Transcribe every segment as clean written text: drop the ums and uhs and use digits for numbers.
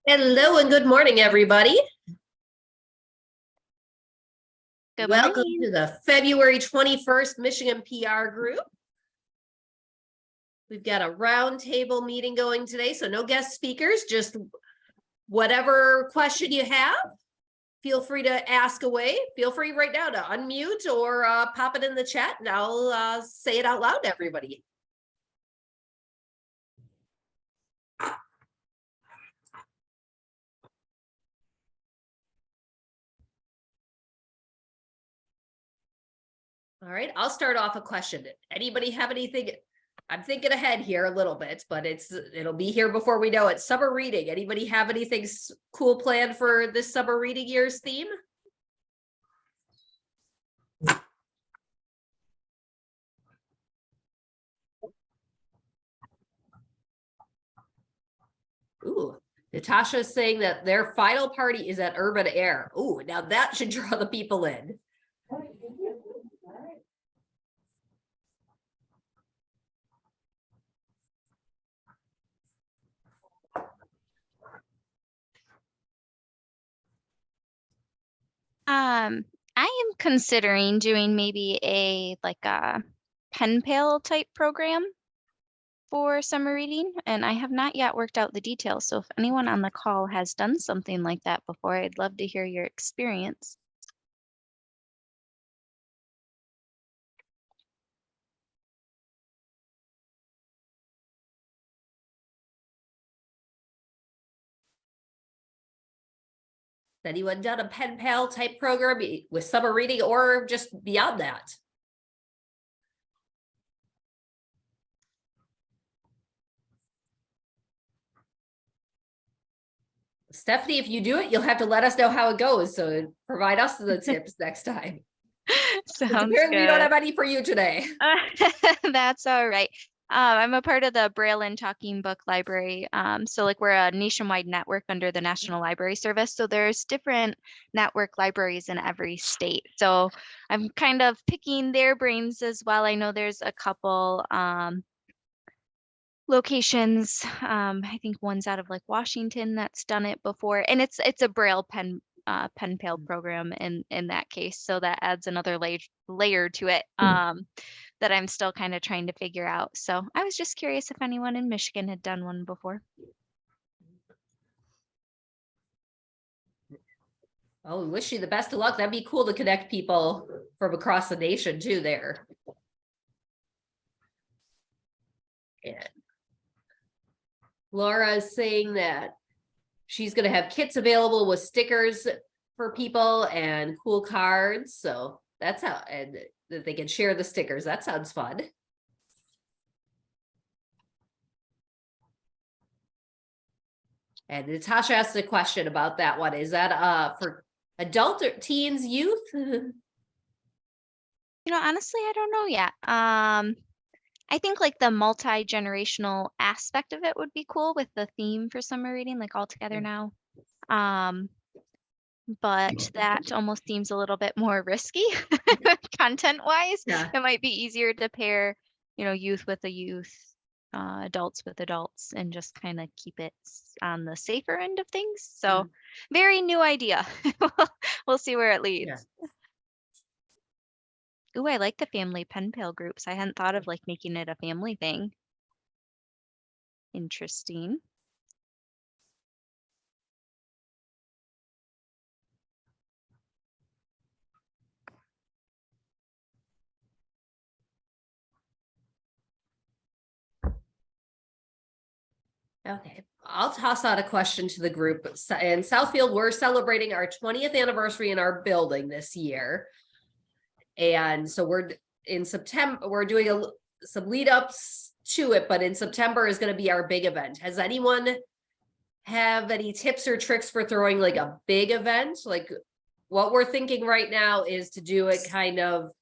Hello and good morning, everybody. Good Welcome morning. to the February 21st Michigan PR Group. We've got a roundtable meeting going today, so no guest speakers, just whatever question you have, feel free to ask away. Feel free right now to unmute or pop it in the chat and I'll say it out loud to everybody. All right, I'll start off a question. Anybody have anything? I'm thinking ahead here a little bit, but it'll be here before we know it. Summer reading. Anybody have anything cool planned for this summer reading year's theme? Ooh, Natasha's saying that their final party is at Urban Air. Ooh, now that should draw the people in. I am considering doing maybe a pen pal type program for summer reading, and I have not yet worked out the details. So if anyone on the call has done something like that before, I'd love to hear your experience. Anyone done a pen pal type program with summer reading or just beyond that? Stephanie, if you do it, you'll have to let us know how it goes. So provide us the tips next time. Sounds apparently good. We don't have any for you today. That's all right. I'm a part of the Braille and Talking Book Library. So we're a nationwide network under the National Library Service. So there's different network libraries in every state. So I'm kind of picking their brains as well. I know there's a couple locations. I think one's out of Washington that's done it before, and it's a Braille pen pal program in that case. So that adds another layer to it. That I'm still kind of trying to figure out. So I was just curious if anyone in Michigan had done one before. Oh, we wish you the best of luck. That'd be cool to connect people from across the nation too there. And Laura is saying that she's going to have kits available with stickers for people and cool cards. So that's how, and that they can share the stickers. That sounds fun. And Natasha asked a question about that one. Is that for adult or teens, youth? Honestly, I don't know yet. I think the multi-generational aspect of it would be cool with the theme for summer reading, all together now. But that almost seems a little bit more risky content wise. Yeah. It might be easier to pair, youth with a youth, adults with adults, and just kind of keep it on the safer end of things. So very new idea. We'll see where it leads. Yeah. Ooh, I like the family pen pal groups. I hadn't thought of making it a family thing. Interesting. Okay, I'll toss out a question to the group. In Southfield, we're celebrating our 20th anniversary in our building this year. And so we're in September, we're doing some lead ups to it, but in September is going to be our big event. Has anyone have any tips or tricks for throwing a big event? What we're thinking right now is to do it kind of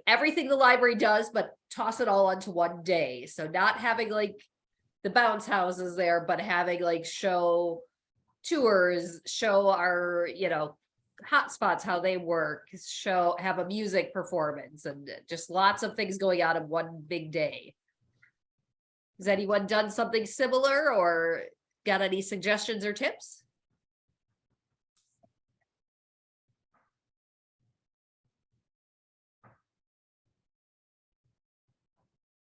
everything the library does, but toss it all onto one day. So not having the bounce houses there, but having show tours, show our, hotspots, how they work, have a music performance, and just lots of things going on in one big day. Has anyone done something similar or got any suggestions or tips?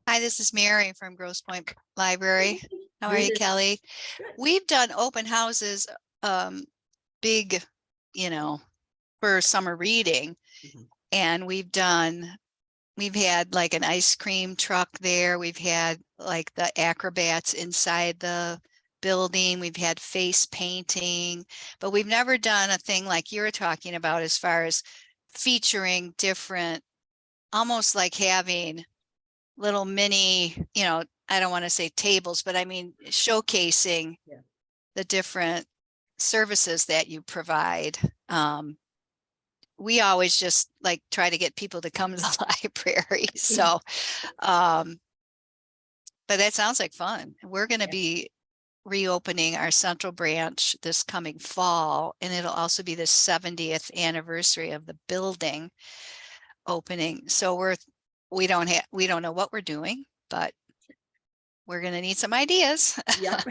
Hi, this is Mary from Grosse Pointe Library. How are Good you, to- Kelly? Good. We've done open houses, big, for summer reading. Mhm. And we've had like an ice cream truck there. We've had like the acrobats inside the building. We've had face painting, but we've never done a thing like you're talking about as far as featuring different, almost like having little mini, I don't want to say tables, but I mean showcasing Yeah. the different services that you provide. We always just like try to get people to come to the library. So, but that sounds like fun. We're going to Yeah. be reopening our central branch this coming fall, and it'll also be the 70th anniversary of the building opening. So we don't know what we're doing, but we're going to need some ideas. Yep.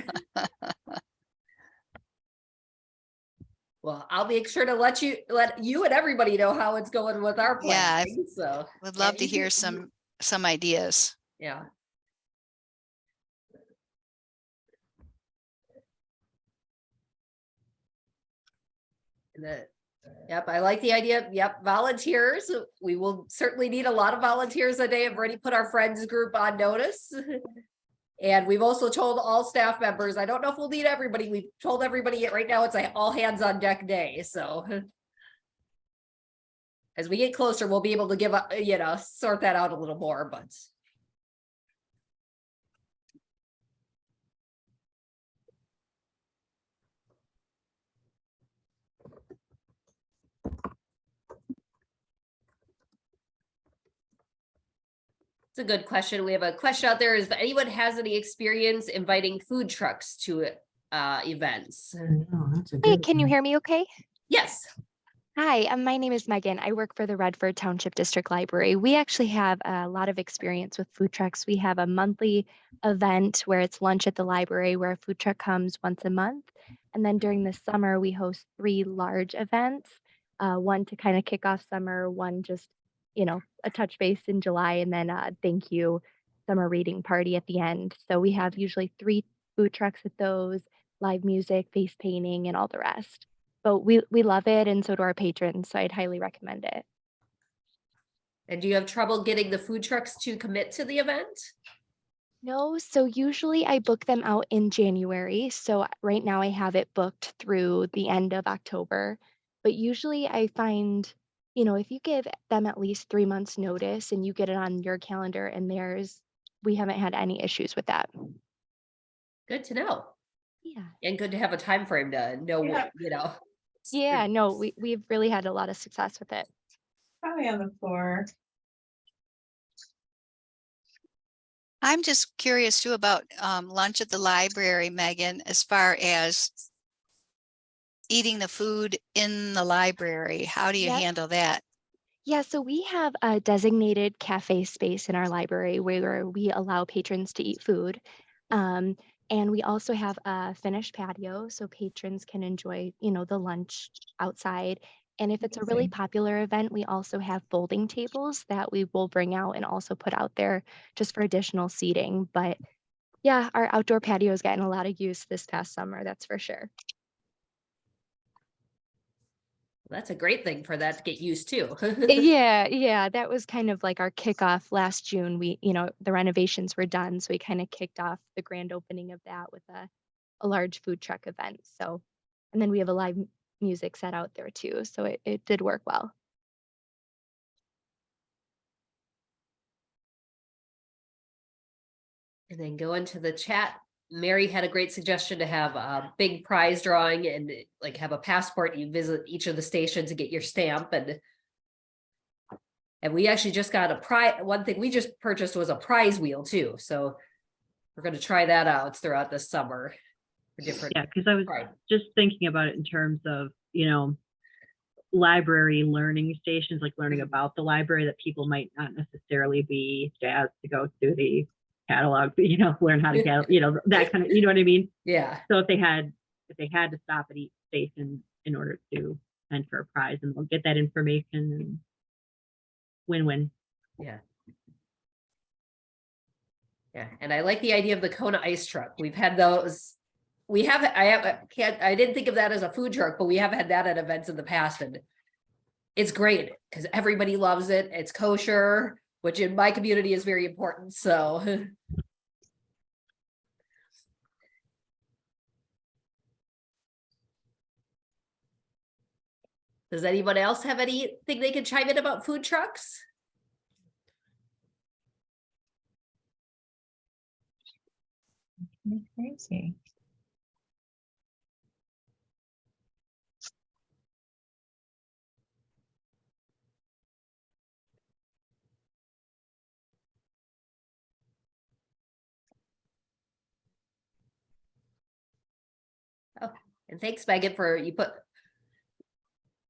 Well, I'll make sure to let you and everybody know how it's going with our Yeah, I planning. So would yeah, love to you hear can- some ideas. Yeah. Yep, I like the idea. Yep, volunteers. We will certainly need a lot of volunteers a day. I've already put our friends group on notice. And we've also told all staff members, I don't know if we'll need everybody. We've told everybody right now it's a all hands on deck day. So as we get closer, we'll be able to give up, sort that out a little more, but. It's a good question. We have a question out there. If anyone has any experience inviting food trucks to events? Oh, that's a Hey, good can you one. hear me okay? Yes. Hi, my name is Megan. I work for the Redford Township District Library. We actually have a lot of experience with food trucks. We have a monthly event where it's lunch at the library where a food truck comes once a month. And then during the summer, we host 3 large events, one to kind of kick off summer, one just, a touch base in July, and then a thank you summer reading party at the end. So we have usually 3 food trucks at those, live music, face painting, and all the rest. But we love it, and so do our patrons, so I'd highly recommend it. And do you have trouble getting the food trucks to commit to the event? No, so usually I book them out in January. So right now I have it booked through the end of October. But usually I find, if you give them at least 3 months notice and you get it on your calendar and theirs, we haven't had any issues with that. Good to know. Yeah. And good to have a time frame to know what, Yeah, no, we've really had a lot of success with it. Probably on the floor. I'm just curious too about lunch at the library, Megan, as far as eating the food in the library. How do you Yep. handle that? Yeah, so we have a designated cafe space in our library where we allow patrons to eat food. Um, and we also have a finished patio so patrons can enjoy, the lunch outside. And if it's a really Interesting. popular event, we also have folding tables that we will bring out and also put out there just for additional seating. But yeah, our outdoor patio has gotten a lot of use this past summer, that's for sure. That's a great thing for that to get used to. Yeah, that was kind of like our kickoff last June. The renovations were done, so we kind of kicked off the grand opening of that with a large food truck event. So, and then we have a live music set out there too, so it did work well. And then go into the chat. Mary had a great suggestion to have a big prize drawing and like have a passport. You visit each of the stations to get your stamp, and we actually just got a prize. One thing we just purchased was a prize wheel too. So we're going to try that out throughout the summer for different. Yeah, because I was Right. just thinking about it in terms of, library learning stations, like learning about the library that people might not necessarily be jazzed to go to the catalog, but, learn how to get, that kind of, you know what I mean? Yeah. So if they had to stop at each station in order to enter a prize, and they'll get that information, and win-win. Yeah. Yeah, and I like the idea of the Kona ice truck. We've had those. I didn't think of that as a food truck, but we have had that at events in the past, and it's great because everybody loves it. It's kosher, which in my community is very important. So does anyone else have anything they can chime in about food trucks? Crazy. And thanks, Megan,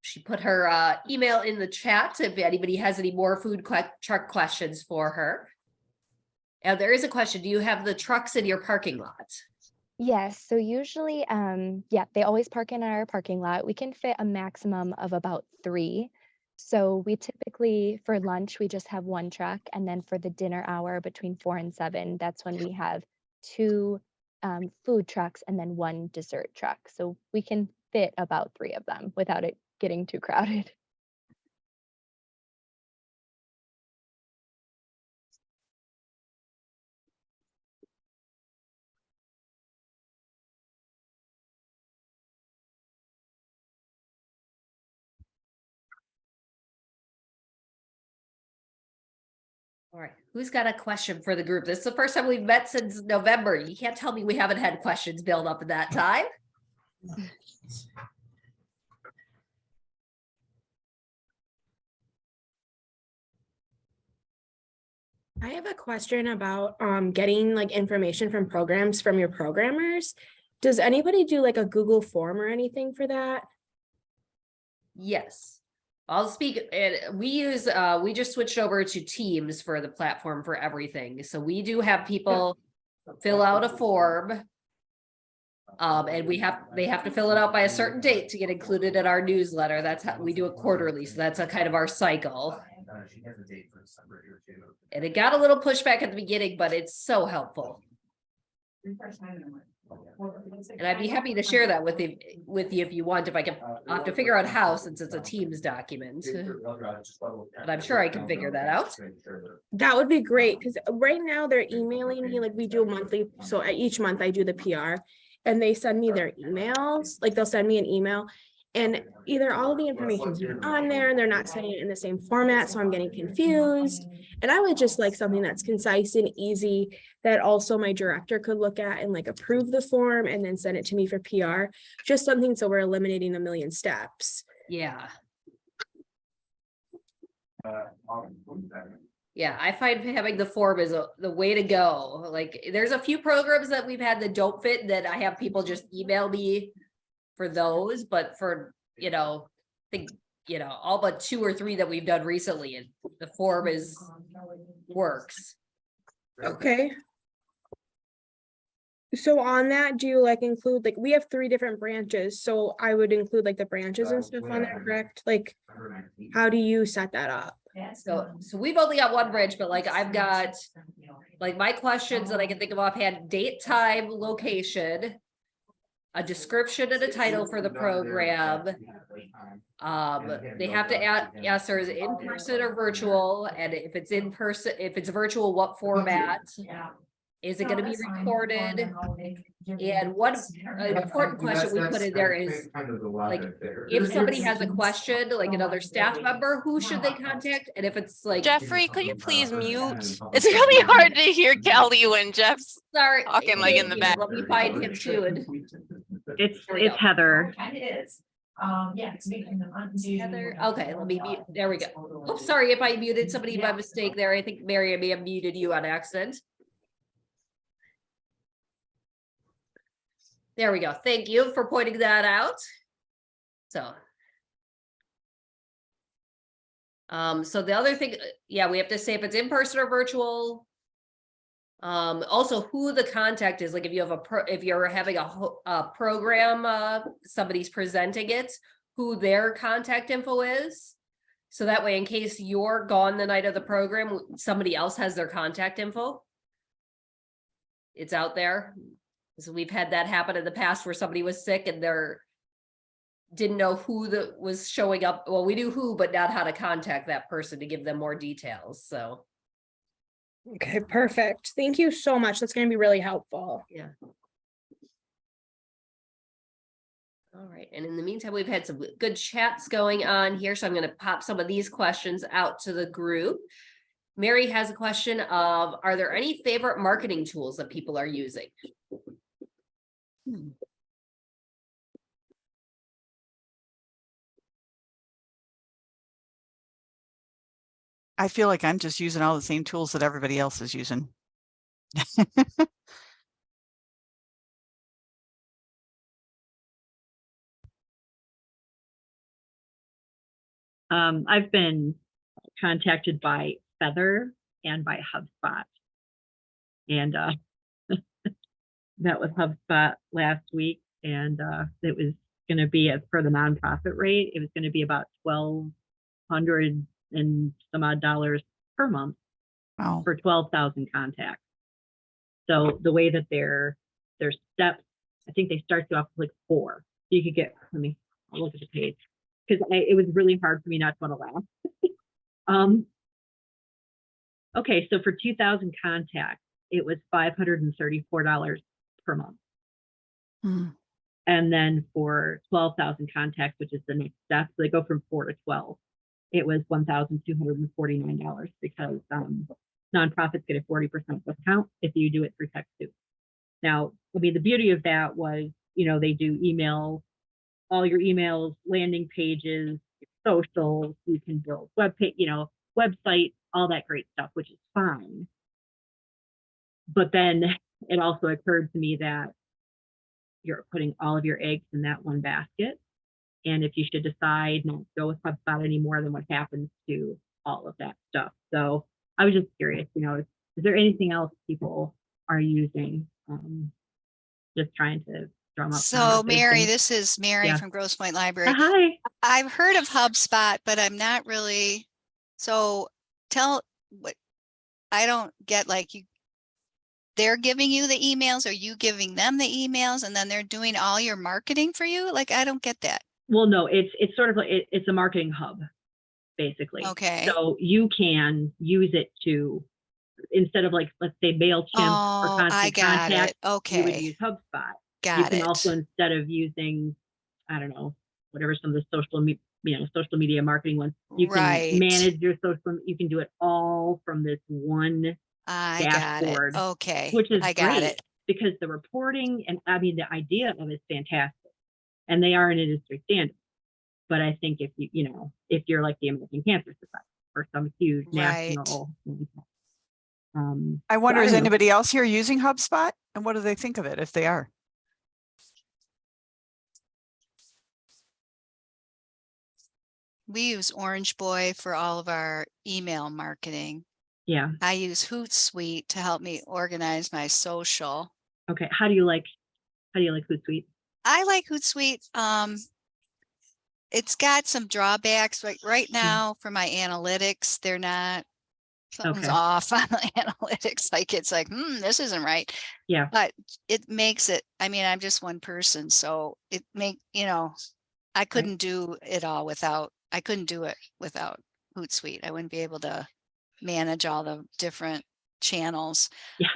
she put her email in the chat if anybody has any more food truck questions for her. And there is a question. Do you have the trucks in your parking lot? Yes, so usually, yeah, they always park in our parking lot. We can fit a maximum of about 3. So we typically, for lunch, we just have 1 truck. And then for the dinner hour between 4 and 7, that's when we have 2 food trucks and then 1 dessert truck. So we can fit about 3 of them without it getting too crowded. All right, who's got a question for the group? This is the first time we've met since November. You can't tell me we haven't had questions build up in that time. I have a question about getting like information from programs from your programmers. Does anybody do like a Google form or anything for that? Yes. I'll speak, and we just switched over to Teams for the platform for everything. So we do have people fill out a form. And they have to fill it out by a certain date to get included in our newsletter. That's how we do it quarterly. So that's a kind of our cycle. And it got a little pushback at the beginning, but it's so helpful. And I'd be happy to share that with you if you want, I'll have to figure out how, since it's a Teams document. But I'm sure I can figure that out. That would be great, because right now they're emailing me, like we do monthly. So each month I do the PR and they send me their emails, like they'll send me an email. And either all of the information's on there and they're not sending it in the same format, so I'm getting confused. And I would just like something that's concise and easy that also my director could look at and like approve the form and then send it to me for PR. Just something so we're eliminating a million steps. Yeah. Yeah, I find having the form is the way to go. Like there's a few programs that we've had that don't fit that I have people just email me for those, but for, I think, all but 2 or 3 that we've done recently, and the form works. Okay. So on that, do you like include, like, we have 3 different branches, so I would include like the branches and stuff on there, correct? Like, how do you set that up? So we've only got 1 branch, but like I've got like my questions that I can think of offhand: date, time, location, a description and a title for the program. They have to ask there is in person or virtual, and if it's in person, if it's virtual, what format? Is it going to be recorded? And one important question we put in there is, like, if somebody has a question, like another staff member, who should they contact? And if it's like Jeffrey, could you please mute? It's really hard to hear Kelly when Jeff's sorry, talking like in the back. let me find him too. And It's There we go. Heather. Kind of is. Yeah, because we can undo. Heather, okay, let me mute. There we go. Oops, sorry if I muted somebody by mistake there. I think Mary, I may have muted you on accident. There we go. Thank you for pointing that out. So the other thing, yeah, we have to say if it's in person or virtual. Also who the contact is, like if you have if you're having a program, somebody's presenting it, who their contact info is. So that way, in case you're gone the night of the program, somebody else has their contact info. it's out there. So we've had that happen in the past where somebody was sick and they're didn't know who was showing up. Well, we knew who, but not how to contact that person to give them more details. So Okay, perfect. Thank you so much. That's going to be really helpful. yeah. All right. And in the meantime, we've had some good chats going on here. So I'm going to pop some of these questions out to the group. Mary has a question of, are there any favorite marketing tools that people are using? I feel like I'm just using all the same tools that everybody else is using. I've been contacted by Feather and by HubSpot. And met with HubSpot last week, and it was going to be, for the nonprofit rate, it was going to be about $1,200 and some odd dollars per month. Wow. For 12,000 contacts. So the way that their steps, I think they start you off with like 4. So you could get, I'll look at the page, because it was really hard for me not to want to laugh. Okay, so for 2,000 contacts, it was $534 per month. And then for 12,000 contacts, which is the next step, so they go from 4 to 12. It was $1,249 because nonprofits get a 40% discount if you do it through TechSoup. Now, I mean, the beauty of that was, they do email, all your emails, landing pages, socials, you can build website, all that great stuff, which is fine. But then it also occurred to me that you're putting all of your eggs in that one basket. And if you should decide not to go with HubSpot anymore, then what happens to all of that stuff? So I was just curious, is there anything else people are using? Just trying to drum up. So Mary, this is Mary from Grosse Pointe Library. Hi. I've heard of HubSpot, but I'm not really. So I don't get, like, they're giving you the emails, or you giving them the emails, and then they're doing all your marketing for you? Like, I don't get that. Well, no, it's sort of like it's a marketing hub, basically. Okay. So you can use it to, instead of, like, let's say MailChimp or Constant Contact, Okay. you would use HubSpot. You can also, instead of using, I don't know, whatever some of the social media marketing ones, you can manage your social. You can do it all from this one dashboard. Okay. Which is great because the reporting, and I mean, the idea of it is fantastic, and they are an industry standard. But I think if if you're like the American Cancer Society or some huge national, I wonder, is anybody else here using HubSpot, and what do they think of it if they are? We use Orange Boy for all of our email marketing. Yeah. I use Hootsuite to help me organize my social. Okay. How do you like Hootsuite? I like Hootsuite. It's got some drawbacks. Like right now for my analytics, they're not, something's off on the analytics. Like, it's like, this isn't right. Yeah. But it makes it, I mean, I'm just one person. So it I couldn't do it all without, I couldn't do it without Hootsuite. I wouldn't be able to manage all the different channels. Yeah.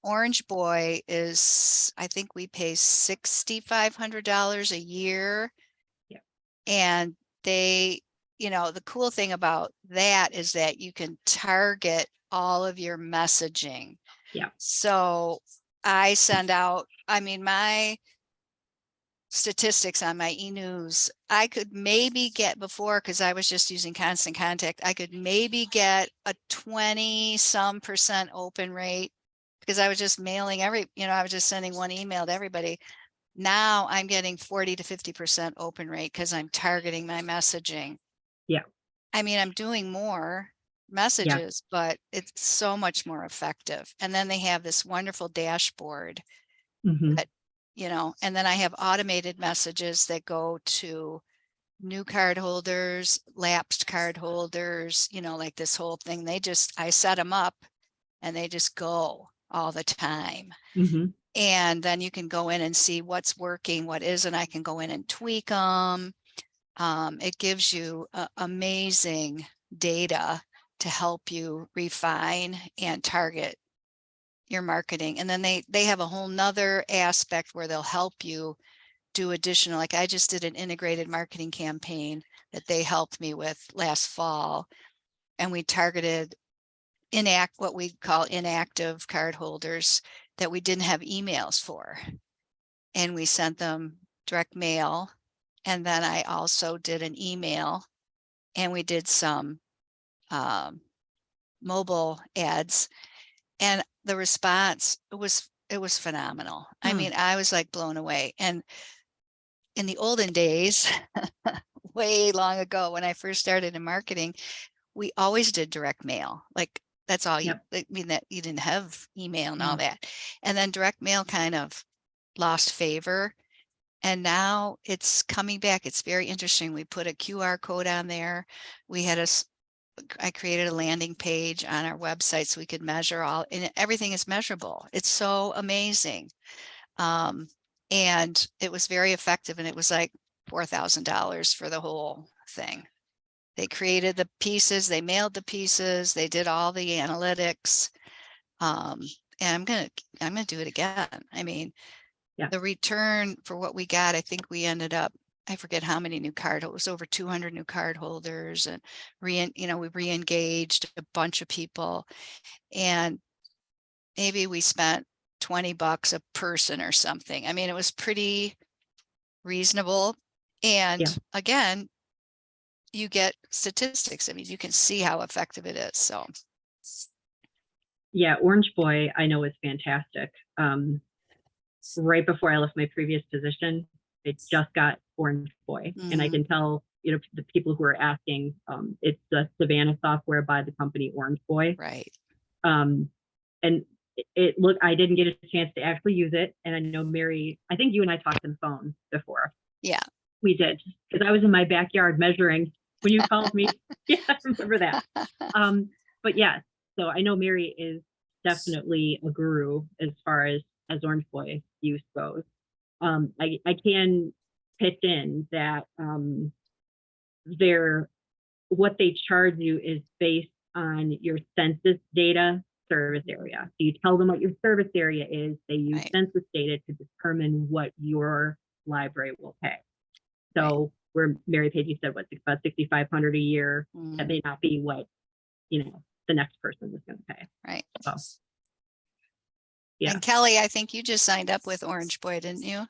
Orange Boy is, I think we pay $6,500 a year. Yeah. And they, the cool thing about that is that you can target all of your messaging. Yeah. So I send out, I mean, my statistics on my e-news, I could maybe get before, because I was just using Constant Contact, I could maybe get a 20% open rate, because I was just mailing I was just sending one email to everybody. Now I'm getting 40 to 50% open rate because I'm targeting my messaging. Yeah. I mean, I'm doing more messages, but it's so much more effective. And then they have this wonderful dashboard that, and then I have automated messages that go to new card holders, lapsed card holders, like this whole thing. I set them up and they just go. all the time. Mhm. And then you can go in and see what's working, what isn't. I can go in and tweak them. It gives you amazing data to help you refine and target your marketing. And then they have a whole nother aspect where they'll help you do additional, like I just did an integrated marketing campaign that they helped me with last fall. And we targeted what we call inactive card holders that we didn't have emails for. And we sent them direct mail. And then I also did an email, and we did some mobile ads, and the response, it was phenomenal. I mean, I was like blown away. And in the olden days, way long ago, when I first started in marketing, we always did direct mail. Like that's all you, I mean, that you didn't have email and all that. And then direct mail kind of lost favor. And now it's coming back. It's very interesting. We put a QR code on there. I created a landing page on our website so we could measure and everything is measurable. It's so amazing. And it was very effective, and it was like $4,000 for the whole thing. They created the pieces, they mailed the pieces, they did all the analytics. And I'm gonna do it again. I mean, the return for what we got, I think we ended up, I forget how many new it was over 200 new card holders, and we re-engaged a bunch of people, and maybe we spent $20 a person or something. I mean, it was pretty reasonable. And again, you get statistics. I mean, you can see how effective it is. So yeah, Orange Boy I know is fantastic. Right before I left my previous position, I just got Orange Boy, and I can tell, you know, the people who are asking, it's the Savannah software by the company Orange Boy. Right. And I didn't get a chance to actually use it. And I know Mary, I think you and I talked on the phone before. Yeah, we did, because I was in my backyard measuring when you called me. Yeah, I remember that. But yeah, so I know Mary is definitely a guru as far as Orange Boy use goes. I can pitch in that what they charge you is based on your census data service area. So you tell them what your service area is. They use census data to determine what your library will pay. So where Mary Pagey said, what's about $6,500 a year, that may not be what, you know, the next person is going to pay. Right. So, yeah. And Kelly, I think you just signed up with Orange Boy, didn't you?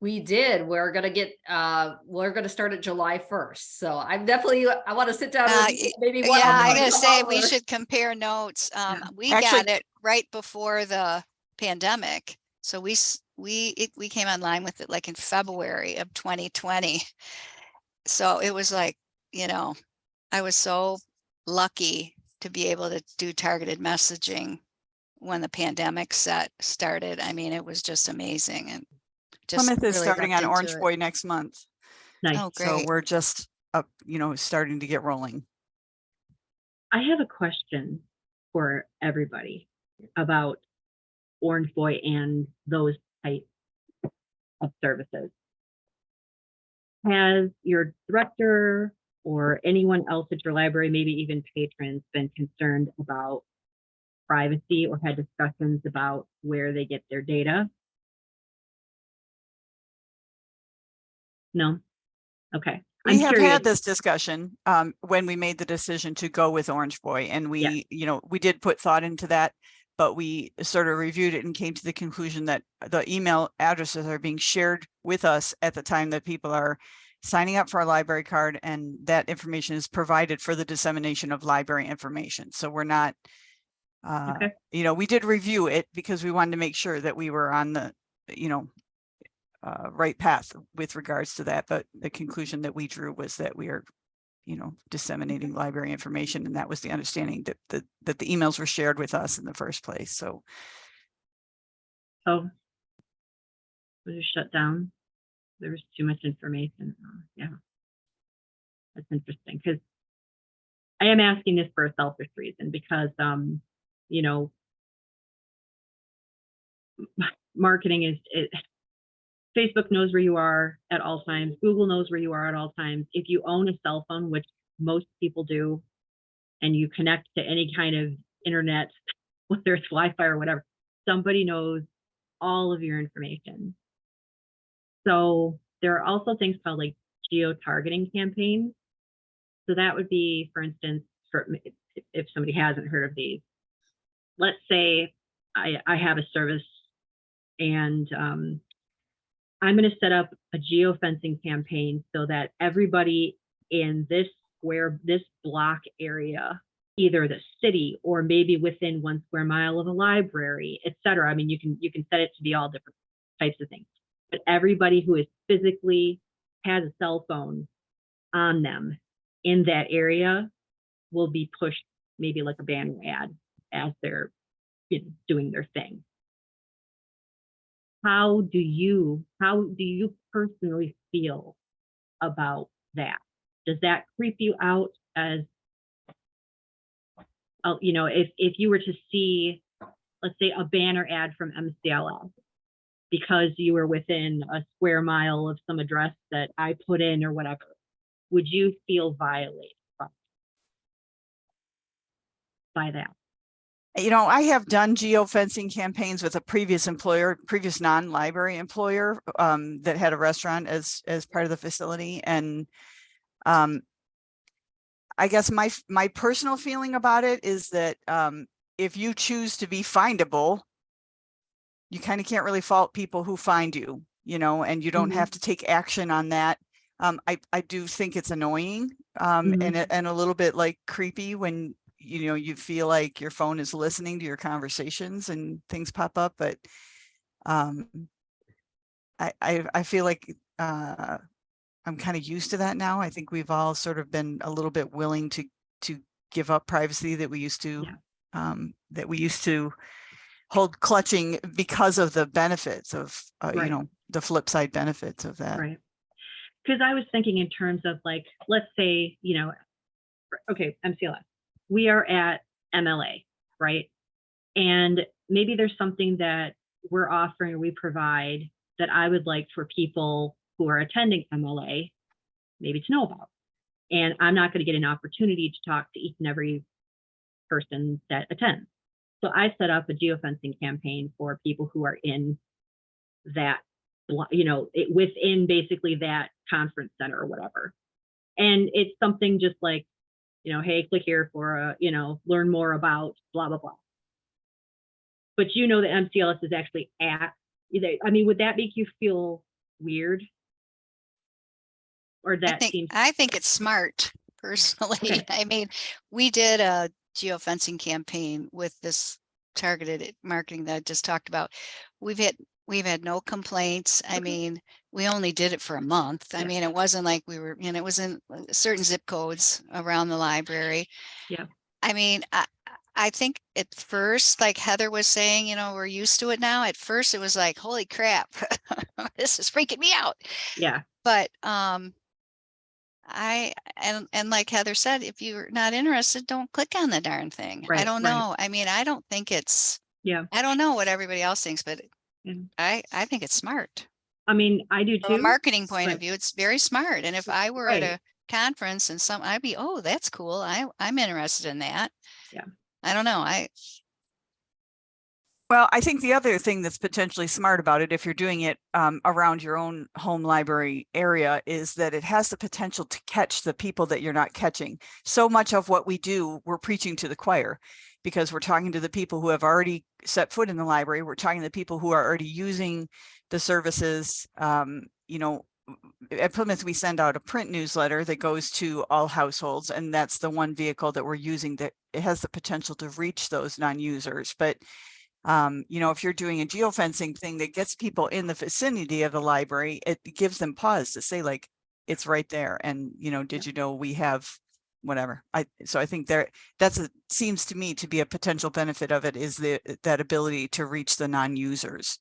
We did. We're gonna start at July 1st. So I'm definitely, I want to sit down and maybe one. Yeah, I'm gonna say we should compare notes. We Actually, got it right before the pandemic. So we came online with it like in February of 2020. So it was like, you know, I was so lucky to be able to do targeted messaging when the pandemic started. I mean, it was just amazing. And just Plymouth is really starting on looked Orange into it. Boy next month. Nice. Oh, So great. we're just up, you know, starting to get rolling. I have a question for everybody about Orange Boy and those types of services. Has your director or anyone else at your library, maybe even patrons, been concerned about privacy or had discussions about where they get their data? No? Okay. We I'm have curious. had this discussion when we made the decision to go with Orange Boy, and we, you know, we did put thought into that, but we sort of reviewed it and came to the conclusion that the email addresses are being shared with us at the time that people are signing up for a library card, and that information is provided for the dissemination of library information. So we're not, you know, we did review it because we wanted to make sure that we were on the, you know, right path with regards to that. But the conclusion that we drew was that we are, you know, disseminating library information, and that was the understanding that the emails were shared with us in the first place. So Oh, was it shut down? There was too much information. Yeah, that's interesting, because I am asking this for a selfish reason, because you know, marketing is Facebook knows where you are at all times. Google knows where you are at all times. If you own a cell phone, which most people do, and you connect to any kind of internet, whether it's Wi-Fi or whatever, somebody knows all of your information. So there are also things called like geo-targeting campaigns. So that would be, for instance, if somebody hasn't heard of these, let's say I have a service and I'm going to set up a geofencing campaign so that everybody in this block area, either the city or maybe within 1 square mile of a library, et cetera. I mean, you can set it to be all different types of things, but everybody who is physically has a cell phone on them in that area will be pushed maybe like a banner ad as they're doing their thing. How do you personally feel about that? Does that creep you out as, if you were to see, let's say, a banner ad from MCLS because you were within a square mile of some address that I put in or whatever, would you feel violated by that? I have done geofencing campaigns with a previous non-library employer that had a restaurant as part of the facility. And I guess my personal feeling about it is that if you choose to be findable, you kind of can't really fault people who find you, and you don't have to take action on that. I do think it's annoying and a little bit like creepy when you feel like your phone is listening to your conversations and things pop up, but I feel like I'm kind of used to that now. I think we've all sort of been a little bit willing to give up privacy that we used to hold clutching because of the benefits of the flip side benefits of that. Right. Because I was thinking in terms of like, let's say, okay, MCLS. We are at MLA, right? And maybe there's something that we're offering or we provide that I would like for people who are attending MLA maybe to know about. And I'm not going to get an opportunity to talk to each and every person that attends. So I set up a geofencing campaign for people who are in that, within basically that conference center or whatever. And it's something just like, hey, click here for, learn more about blah, blah, blah. But the MCLS is actually at, would that make you feel weird? Or that I think it's smart, personally. Okay. I mean, we did a geofencing campaign with this targeted marketing that I just talked about. We've had no complaints. I mean, we only did it for a month. I mean, it wasn't like we were, it was in certain zip codes around the library. Yeah. I mean, I think at first, like Heather was saying, we're used to it now. At first it was like, holy crap, this is freaking me out. Yeah. But and like Heather said, if you're not interested, don't click on the darn thing. I don't know. I mean, I don't think it's, I don't know what everybody else thinks, but I think it's smart. I mean, I do too. From a marketing point of view, it's very smart. And if I were at a conference and I'd be, oh, that's cool. I'm interested in that. Yeah. I don't know. Well, I think the other thing that's potentially smart about it, if you're doing it around your own home library area, is that it has the potential to catch the people that you're not catching. So much of what we do, we're preaching to the choir, because we're talking to the people who have already set foot in the library. We're talking to the people who are already using the services. At Plymouth, we send out a print newsletter that goes to all households, and that's the one vehicle that we're using that it has the potential to reach those non-users. But if you're doing a geofencing thing that gets people in the vicinity of the library, it gives them pause to say, like, it's right there. And, did you know we have whatever? So I think seems to me to be a potential benefit of it, is that ability to reach the non-users.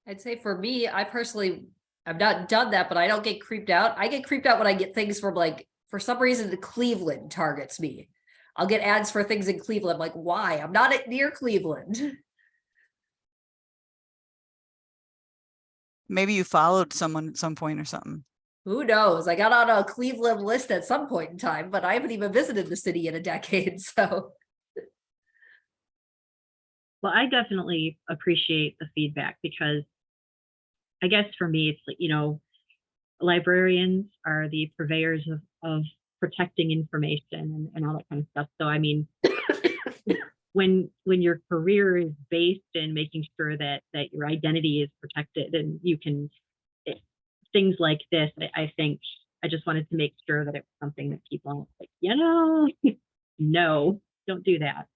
I'd say for me, I've not done that, but I don't get creeped out. I get creeped out when I get things from, like, for some reason, Cleveland targets me. I'll get ads for things in Cleveland. Like, why? I'm not near Cleveland. Maybe you followed someone at some point or something. Who knows? I got on a Cleveland list at some point in time, but I haven't even visited the city in a decade. So Well, I definitely appreciate the feedback because I guess for me, it's like, you know, librarians are the purveyors of protecting information and all that kind of stuff. So, I mean, when your career is based in making sure that your identity is protected and you can, things like this, I think I just wanted to make sure that it was something that people like, you know, no, don't do that.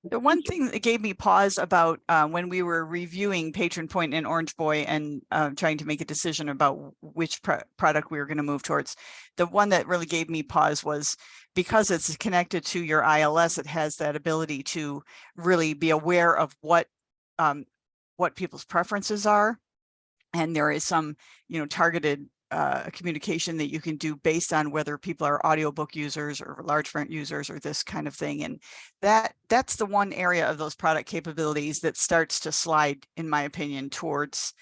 The one thing that gave me pause about when we were reviewing Patron Point and Orange Boy and trying to make a decision about which product we were going to move towards, the one that really gave me pause was because it's connected to your ILS, it has that ability to really be aware of what people's preferences are. And there is some, you know, targeted communication that you can do based on whether people are audiobook users or large print users or this kind of thing. And that's the one area of those product capabilities that starts to slide, in my opinion, towards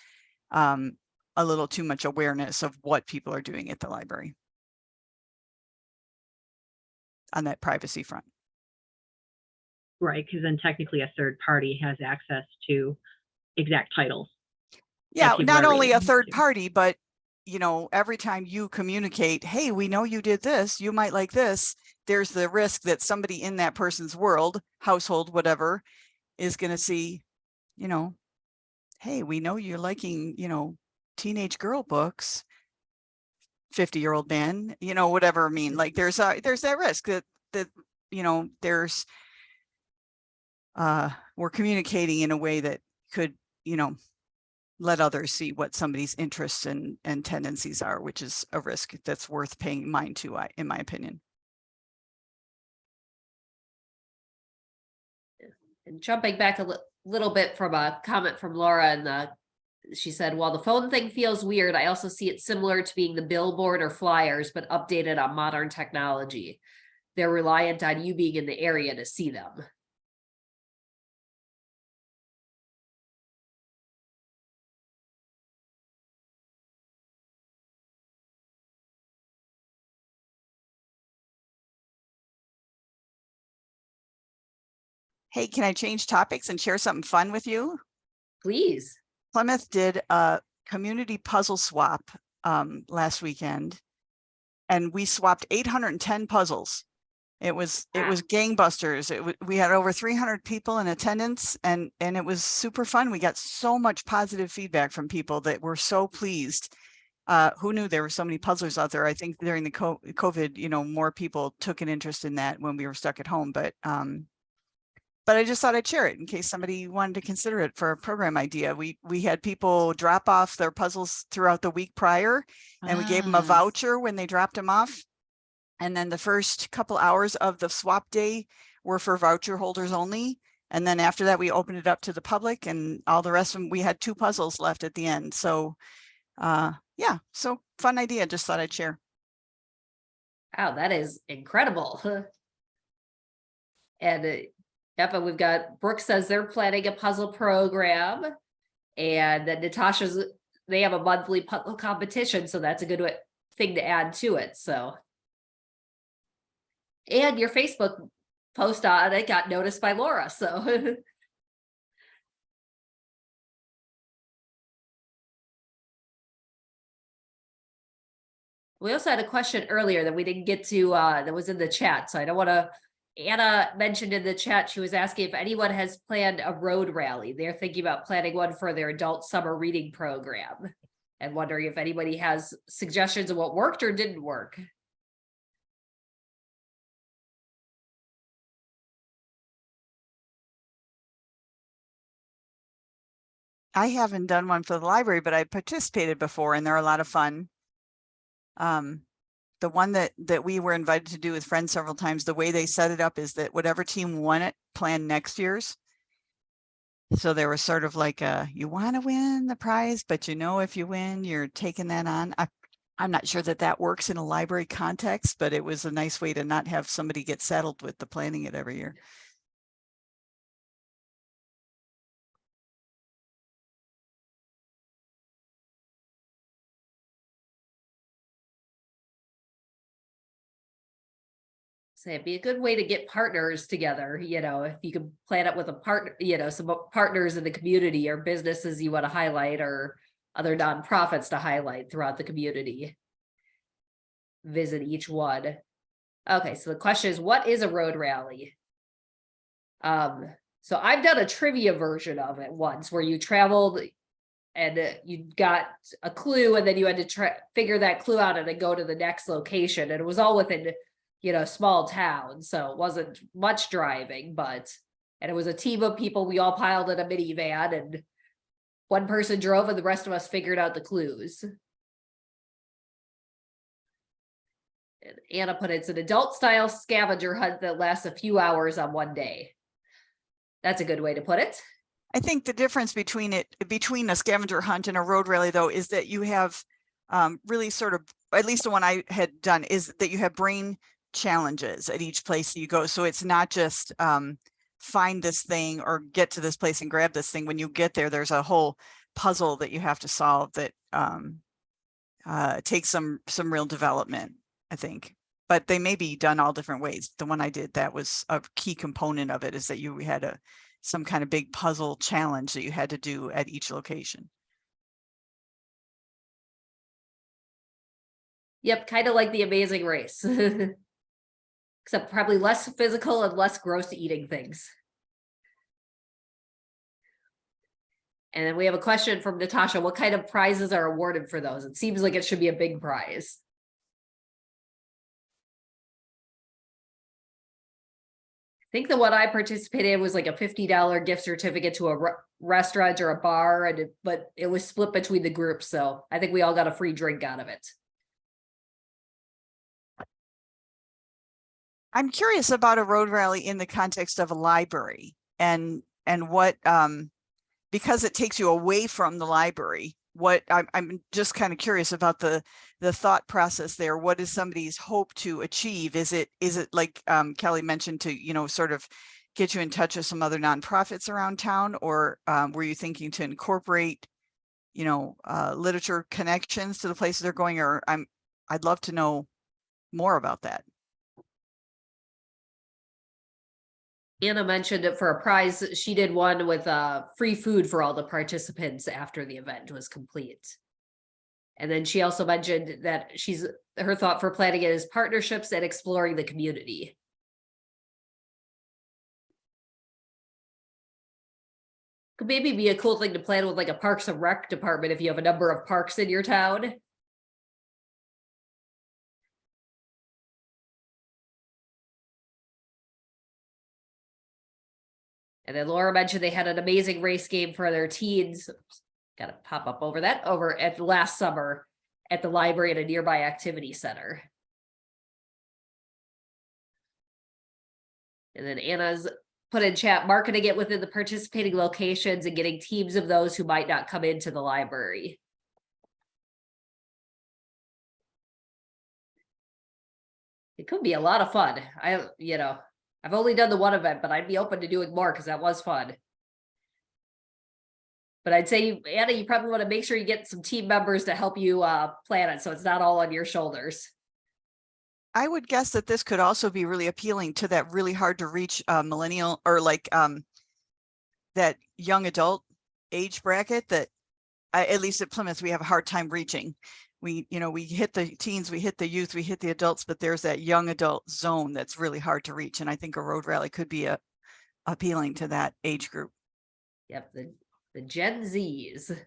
a little too much awareness of what people are doing at the library on that privacy front. Right, because then technically a third party has access to exact titles. Yeah, people not are only a reading third too. party, but you know, every time you communicate, hey, we know you did this, you might like this, there's the risk that somebody in that person's world, household, whatever, is going to see, you know, hey, we know you're liking, you know, teenage girl books, 50-year-old man, you know, whatever. I mean, like there's that risk that you know, there's we're communicating in a way that could, you know, let others see what somebody's interests and tendencies are, which is a risk that's worth paying mind to, in my opinion. and jumping back a little bit from a comment from Laura, and she said, while the phone thing feels weird, I also see it similar to being the billboard or flyers, but updated on modern technology. They're reliant on you being in the area to see them. Hey, can I change topics and share something fun with you? Please. Plymouth did a community puzzle swap last weekend, and we swapped 810 puzzles. It was gangbusters. We had over 300 people in attendance, and it was super fun. We got so much positive feedback from people that were so pleased. Who knew there were so many puzzlers out there? I think during the COVID, you know, more people took an interest in that when we were stuck at home. But I just thought I'd share it in case somebody wanted to consider it for a program idea. We had people drop off their puzzles throughout the week prior, and we gave them a voucher when they dropped them off. And then the first couple hours of the swap day were for voucher holders only. And then after that, we opened it up to the public, and all the rest of them, we had 2 puzzles left at the end. So yeah, so fun idea. Just thought I'd share. Wow, that is incredible. And Yep, we've got Brooke says they're planning a puzzle program, and then Natasha's, they have a monthly puzzle competition, so that's a good thing to add to it. So, and your Facebook post on it got noticed by Laura, so. We also had a question earlier that we didn't get to, that was in the chat, so I don't want to. Anna mentioned in the chat, she was asking if anyone has planned a road rally. They're thinking about planning one for their adult summer reading program, and wondering if anybody has suggestions of what worked or didn't work. I haven't done one for the library, but I participated before, and they're a lot of fun. The one that we were invited to do with friends several times, the way they set it up is that whatever team won it planned next year's. So there was sort of like you want to win the prize, but you know, if you win, you're taking that on. I'm not sure that that works in a library context, but it was a nice way to not have somebody get saddled with the planning it every year. Say it'd be a good way to get partners together, you know, if you could plan it with a partner, you know, some partners in the community or businesses you want to highlight or other nonprofits to highlight throughout the community. Visit each one. Okay, so the question is, what is a road rally? So I've done a trivia version of it once where you traveled and you got a clue and then you had to figure that clue out and then go to the next location, and it was all within, you know, small town, so it wasn't much driving, and it was a team of people. We all piled in a minivan and one person drove and the rest of us figured out the clues. And Anna put it's an adult style scavenger hunt that lasts a few hours on one day. That's a good way to put it. I think the difference between a scavenger hunt and a road rally, though, is that you have really sort of, at least the one I had done, is that you have brain challenges at each place you go. So it's not just find this thing or get to this place and grab this thing. When you get there, there's a whole puzzle that you have to solve that takes some real development, I think. But they may be done all different ways. The one I did, that was a key component of it, is that you had some kind of big puzzle challenge that you had to do at each location. Yep, kind of like the Amazing Race. Except probably less physical and less gross eating things. And then we have a question from Natasha. What kind of prizes are awarded for those? It seems like it should be a big prize. I think the one I participated in was like a $50 gift certificate to a restaurant or a bar, but it was split between the groups. So I think we all got a free drink out of it. I'm curious about a road rally in the context of a library and what, because it takes you away from the library, what I'm just kind of curious about the thought process there. What is somebody's hope to achieve? Is it like Kelly mentioned, to, you know, sort of get you in touch with some other nonprofits around town, or were you thinking to incorporate, you know, literature connections to the places they're going? Or I'd love to know more about that. Anna mentioned it for a prize. She did one with free food for all the participants after the event was complete. And then she also mentioned that her thought for planning it is partnerships and exploring the community. Could maybe be a cool thing to plan with like a Parks and Rec department if you have a number of parks in your town. And then Laura mentioned they had an Amazing Race game for their teens. Got to pop up over at last summer at the library at a nearby activity center. And then Anna's put in chat, marketing it within the participating locations and getting teams of those who might not come into the library. It could be a lot of fun. I've only done the one event, but I'd be open to doing more because that was fun. But I'd say, Anna, you probably want to make sure you get some team members to help you plan it so it's not all on your shoulders. I would guess that this could also be really appealing to that really hard to reach millennial, or like that young adult age bracket that at least at Plymouth, we have a hard time reaching. We hit the teens, we hit the youth, we hit the adults, but there's that young adult zone that's really hard to reach. And I think a road rally could be appealing to that age group. Yep, the Gen Zs.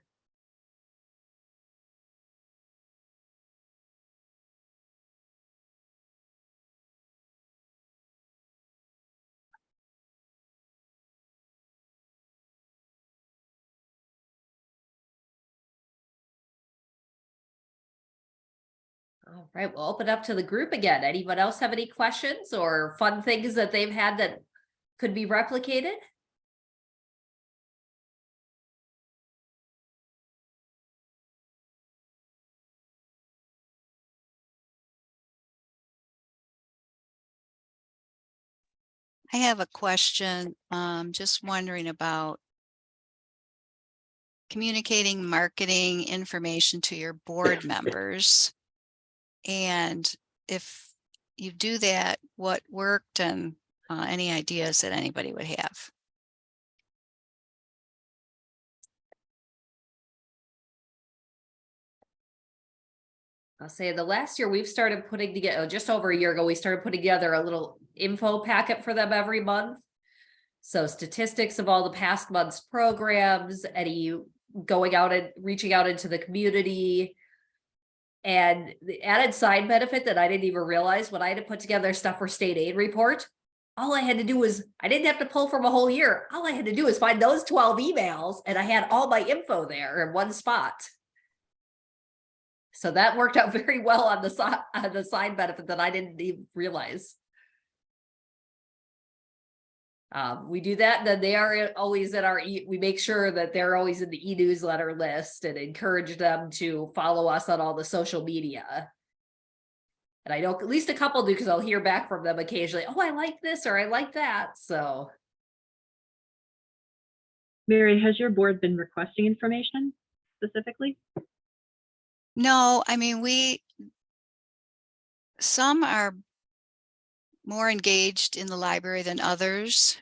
All right, we'll open up to the group again. Anyone else have any questions or fun things that they've had that could be replicated? I have a question. Just wondering about communicating marketing information to your board members. And if you do that, what worked and any ideas that anybody would have? I'll say the last year we've started putting together, just over a year ago, we started putting together a little info packet for them every month. So statistics of all the past month's programs, any going out and reaching out into the community. And the added side benefit that I didn't even realize when I had to put together stuff for state aid report, all I had to do was, I didn't have to pull from a whole year. All I had to do was find those 12 emails and I had all my info there in one spot. So that worked out very well on the side benefit that I didn't even realize. We do that, then they are always in our, we make sure that they're always in the e-newsletter list and encourage them to follow us on all the social media. And I know at least a couple do, because I'll hear back from them occasionally, oh, I like this or I like that, so. Mary, has your board been requesting information specifically? No, I mean, some are more engaged in the library than others.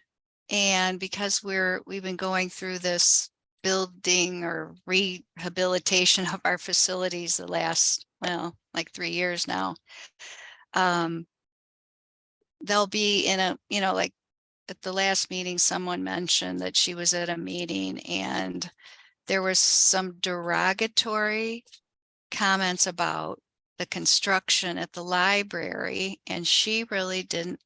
And because we've been going through this building or rehabilitation of our facilities the last, well, like 3 years now, they'll be in a, like at the last meeting, someone mentioned that she was at a meeting and there was some derogatory comments about the construction at the library, and she really didn't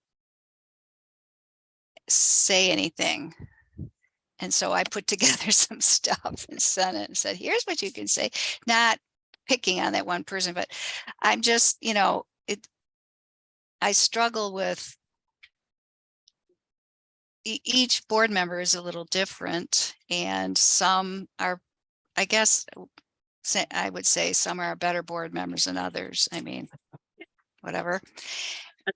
say anything. And so I put together some stuff and sent it and said, here's what you can say, not picking on that one person, but I'm just, I struggle with each board member is a little different, and some are, I guess, I would say some are better board members than others. I mean, whatever.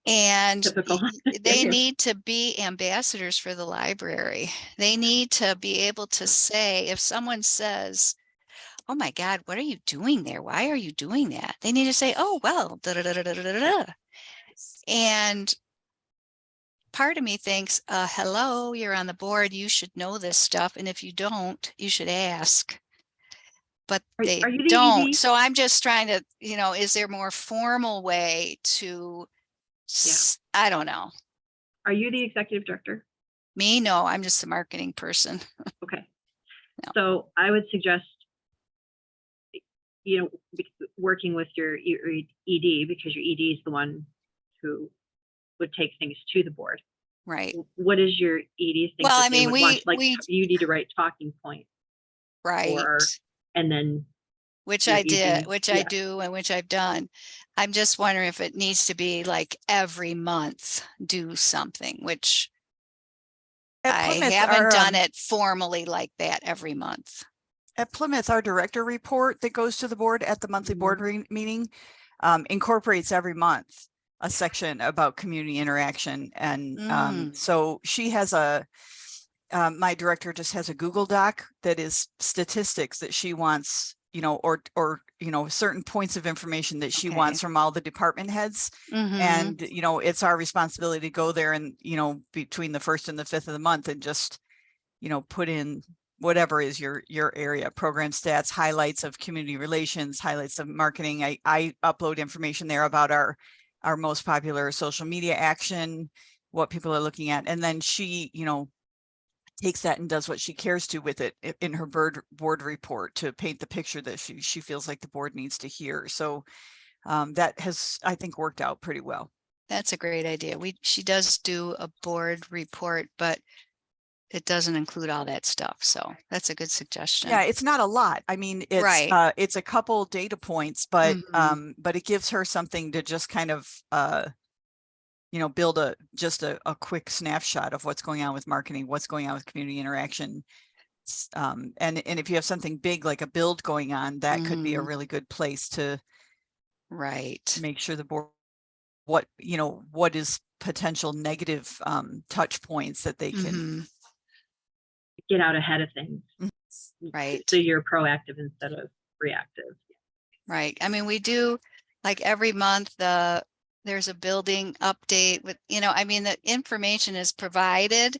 And Typical. they need to be ambassadors for the library. They need to be able to say, if someone says, oh my God, what are you doing there? Why are you doing that? They need to say, oh, well, da, da, da, da, da, da, da. And part of me thinks, hello, you're on the board. You should know this stuff. And if you don't, you should ask. But they are you the don't. ED? So I'm just trying to, is there a more formal way to, I don't know. Are you the executive director? Me? No, I'm just the marketing person. Okay. No. So I would suggest, working with your ED, because your ED is the one who would take things to the board. Right. What is your ED's thing? Well, that I they mean, would want? Like, you need to write talking points. Right. And then. Which your I did, ED, which I do, and which I've done. I'm just wondering if it needs to be like every month do something, which At I Plymouth, haven't done it formally like that every month. At Plymouth, our director report that goes to the board at the monthly board meeting incorporates every month a section about community interaction. And so she has my director just has a Google Doc that is statistics that she wants, or certain points of information that she wants from all the department heads. And, it's our responsibility to go there and, between the 1st and the 5th of the month and just, put in whatever is your area, program stats, highlights of community relations, highlights of marketing. I upload information there about our most popular social media action, what people are looking at. And then she, takes that and does what she cares to with it in her board report to paint the picture that she feels like the board needs to hear. So that has, I think, worked out pretty well. That's a great idea. She does do a board report, but it doesn't include all that stuff. So that's a good suggestion. Yeah, it's not a lot. I mean, it's right. It's a couple data points, but it gives her something to just kind of build a quick snapshot of what's going on with marketing, what's going on with community interaction. And if you have something big like a build going on, that could be a really good place to make sure the board what, you know, what is potential negative touch points that they can. Mhm. Get out ahead of things. Right. So you're proactive instead of reactive. Right. I mean, we do like every month, there's a building update with, you know, I mean, the information is provided,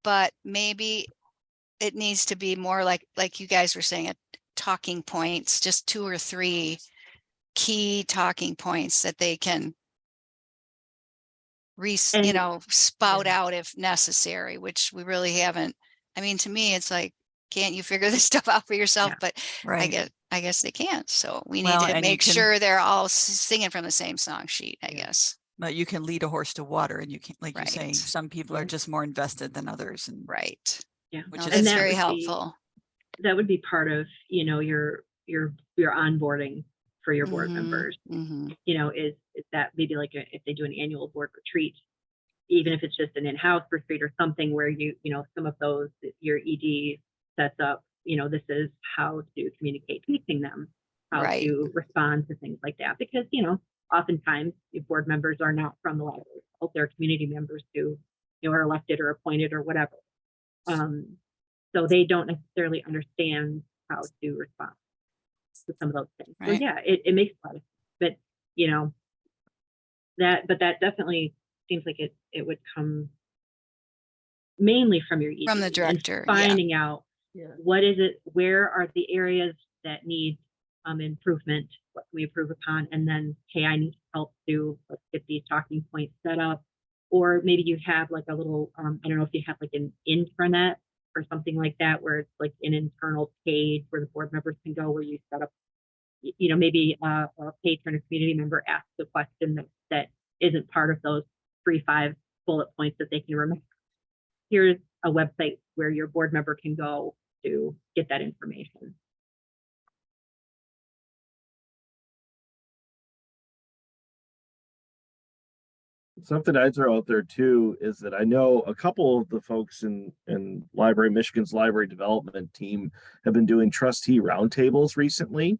but maybe it needs to be more like you guys were saying, talking points, just 2 or 3 key talking points that they can you And- know, spout out if necessary, which we really haven't. I mean, to me, it's like, can't you figure this stuff out for yourself? Yeah. But Right. I guess they can't. So we need Well, to and you make can- sure they're all singing from the same song sheet, I guess. But you can lead a horse to water, and you can, like you're Right. saying, some people are just more invested than others, and Right. Yeah. which No, is that's that very would be- helpful. That would be part of, you know, your onboarding for your board Mhm, members, mhm. you know, is that maybe like if they do an annual board retreat, even if it's just an in-house retreat or something where you know, some of those, your ED sets up, you know, this is how to communicate, teaching them how Right. to respond to things like that. Because, you know, oftentimes your board members are not from the library. They're community members who, you know, are elected or appointed or whatever. So they don't necessarily understand how to respond to some of those things. So Right. yeah, it makes a lot of sense. But, you know, that definitely seems like it would come mainly from your From the ED and director, yeah. finding out Yeah. what is it, where are the areas that need improvement, what can we improve upon, and then, hey, I need help to, let's get these talking points set up. Or maybe you have like a little, I don't know if you have like an intranet or something like that, where it's like an internal page where the board members can go, where you set up, you know, maybe a patron or community member asks a question that isn't part of those 3-5 bullet points that they can remember. Here's a website where your board member can go to get that information. Something I'd throw out there too is that I know a couple of the folks in Michigan's library development team have been doing trustee roundtables recently.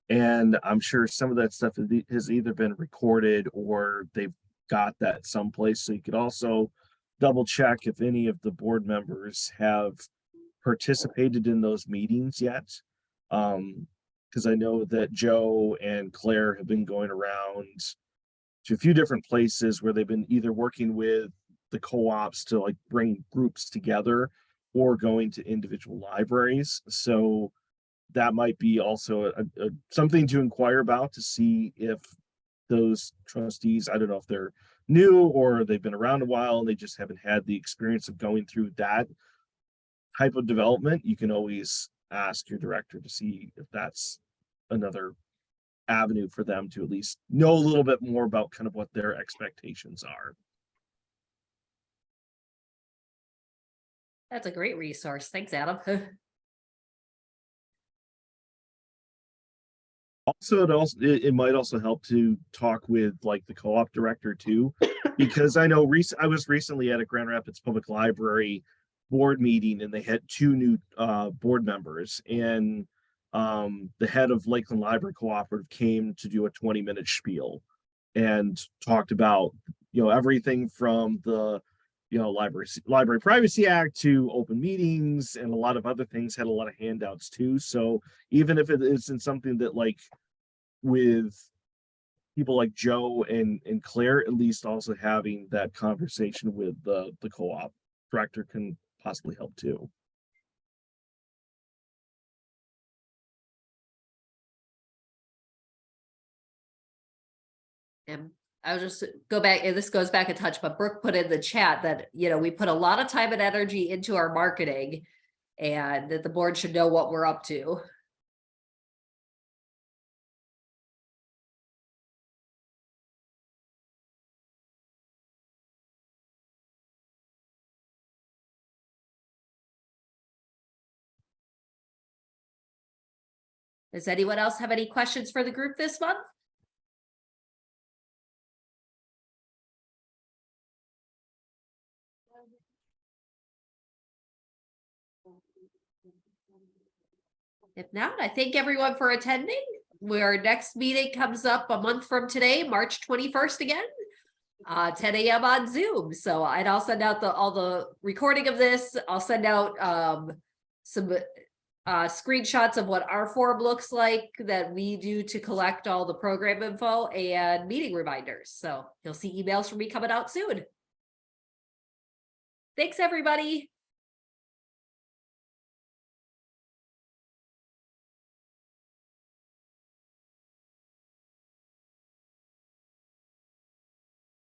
And I'm sure some of that stuff has either been recorded or they've got that someplace. So you could also double check if any of the board members have participated in those meetings yet. Because I know that Joe and Claire have been going around to a few different places where they've been either working with the co-ops to like bring groups together or going to individual libraries. So that might be also something to inquire about to see if those trustees, I don't know if they're new or they've been around a while and they just haven't had the experience of going through that type of development. You can always ask your director to see if that's another avenue for them to at least know a little bit more about kind of what their expectations are. That's a great resource. Thanks, Adam. Also, it might also help to talk with like the co-op director too, because I know I was recently at a Grand Rapids Public Library board meeting and they had 2 new board members, and the head of Lakeland Library Cooperative came to do a 20-minute spiel and talked about, you know, everything from the, you know, Library Privacy Act to open meetings and a lot of other things, had a lot of handouts too. So even if it isn't something that like with people like Joe and Claire, at least also having that conversation with the co-op director can possibly help too. And I'll just go back, and this goes back a touch, but Brooke put in the chat that, you know, we put a lot of time and energy into our marketing and that the board should know what we're up to. Does anyone else have any questions for the group this month? If not, I thank everyone for attending. our next meeting comes up a month from today, March 21st again. 10 a.m. on Zoom. So I'll send out all the recording of this. I'll send out some screenshots of what our form looks like that we do to collect all the program info and meeting reminders. So you'll see emails from me coming out soon. Thanks, everybody.